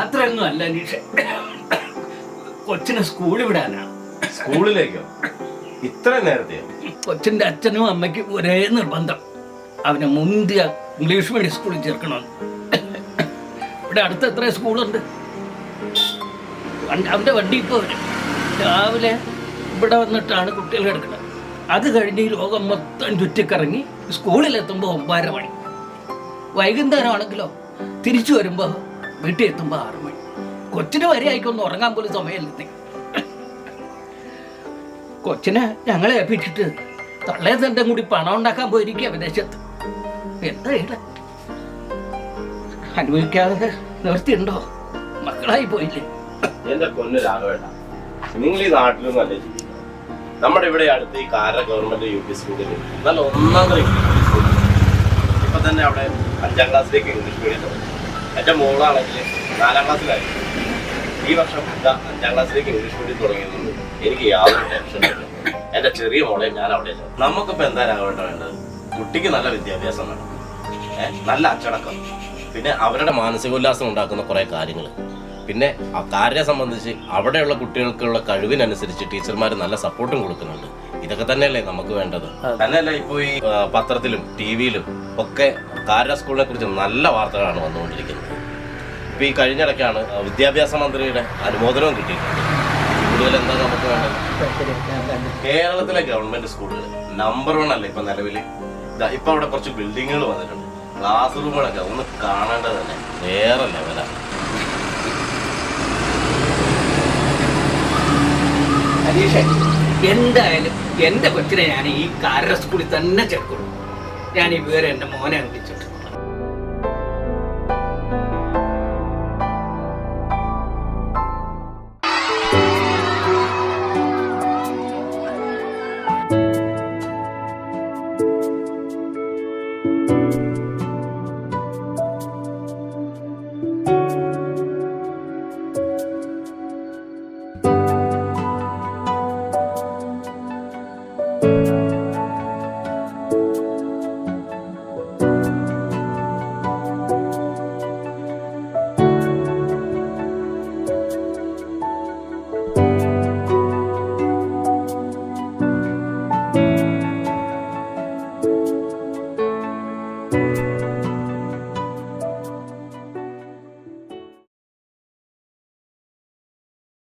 യാത്രയൊന്നും അല്ല അനീഷ, കൊച്ചിനെ സ്കൂളിൽ വിടാനാണ്. സ്കൂളിലേക്കോ? ഇത്ര നേരത്തെയോ? കൊച്ചിന്റെ അച്ഛനും അമ്മയ്ക്കും ഒരേ നിർബന്ധം, അവനെ മുന്തിയ ഇംഗ്ലീഷ് മീഡിയം സ്കൂളിൽ ചേർക്കണമെന്ന്. ഇവിടെ അടുത്ത് എത്ര സ്കൂളുണ്ട്? അവന്റെ വണ്ടി ഇപ്പോൾ വരും. രാവിലെ ഇവിടെ വന്നിട്ടാണ് കുട്ടികൾ എടുക്കുന്നത്. അത് കഴിഞ്ഞ് ഈ ലോകം മൊത്തം ചുറ്റിക്കറങ്ങി സ്കൂളിലെത്തുമ്പോൾ 9:30 മണി. വൈകുന്നേരമാണെങ്കിലോ തിരിച്ചു വരുമ്പോൾ വീട്ടിൽ എത്തുമ്പോൾ 6 മണി. കൊച്ചിന് വരെ ആയിക്കൊന്ന് ഉറങ്ങാൻ പോലും സമയമില്ല. കൊച്ചിനെ ഞങ്ങളെ ഏൽപ്പിച്ചിട്ട് തള്ളേ തൻ്റെ കൂടി പണം ഉണ്ടാക്കാൻ പോയിരിക്കുക വിദേശത്ത്. എന്താ ചെയ്യണ? അനുഭവിക്കാതെ നിവർത്തിയുണ്ടോ? മക്കളായി പോയില്ലേ? എന്റെ പൊന്ന് രാഘവേട്ട, നിങ്ങൾ ഈ നാട്ടിലൊന്നും അല്ലേ ജീവിക്കുന്നത്? നമ്മുടെ ഇവിടെ അടുത്ത് ഈ കാര ഗവൺമെന്റ് UP സ്കൂളിൽ നല്ല ഒന്നാമത് ഇംഗ്ലീഷ് സ്കൂൾ. ഇപ്പൊ തന്നെ അവിടെ 5ാം ക്ലാസ്സിലേക്ക് ഇംഗ്ലീഷ് മീഡിയം തുടങ്ങി. എന്റെ മോളാണെങ്കിൽ 4ാം ക്ലാസ്സിലായി. ഈ വർഷം 5ാം ക്ലാസ്സിലേക്ക് ഇംഗ്ലീഷ് മീഡിയം തുടങ്ങിയതുകൊണ്ട് എനിക്ക് യാതൊരു ടെൻഷനില്ല. എന്റെ ചെറിയ മോളെ ഞാൻ അവിടെ. നമുക്കിപ്പോ എന്താ രാഘവേട്ട വേണ്ടത്? കുട്ടിക്ക് നല്ല വിദ്യാഭ്യാസം വേണം, നല്ല അച്ചടക്കം, പിന്നെ അവരുടെ മാനസികോല്ലാസം ഉണ്ടാക്കുന്ന കുറെ കാര്യങ്ങൾ, പിന്നെ ആ കാര്യത്തെ സംബന്ധിച്ച് അവിടെയുള്ള കുട്ടികൾക്കുള്ള കഴിവിനനുസരിച്ച് ടീച്ചർമാർ നല്ല സപ്പോർട്ടും കൊടുക്കുന്നുണ്ട്. ഇതൊക്കെ തന്നെയല്ലേ നമുക്ക് വേണ്ടത്? തന്നെയല്ല ഇപ്പൊ ഈ പത്രത്തിലും TV-യിലും ഒക്കെ കാര സ്കൂളിനെ കുറിച്ച് നല്ല വാർത്തകളാണ് വന്നുകൊണ്ടിരിക്കുന്നത്. ഇപ്പൊ ഈ കഴിഞ്ഞിടയ്ക്കാണ് വിദ്യാഭ്യാസ മന്ത്രിയുടെ അനുമോദനവും കിട്ടിയിട്ടുണ്ട്. കൂടുതൽ എന്താ നമുക്ക് വേണ്ടത്? കേരളത്തിലെ ഗവൺമെന്റ് സ്കൂളുകൾ നമ്പർ 1 അല്ലേ ഇപ്പൊ നിലവില്? ഇപ്പൊ അവിടെ കുറച്ച് ബിൽഡിങ്ങുകൾ വന്നിട്ടുണ്ട്. ക്ലാസ് റൂമുകളൊക്കെ ഒന്ന് കാണേണ്ടത് തന്നെ വേറെ ലെവലാണ്. അനീഷേ, എന്തായാലും എന്റെ കൊച്ചിനെ ഞാൻ ഈ കാര സ്കൂളിൽ തന്നെ ചേർക്കുള്ളൂ. ഞാൻ ഈ വേറെ എന്റെ മോനെ വിളിച്ചു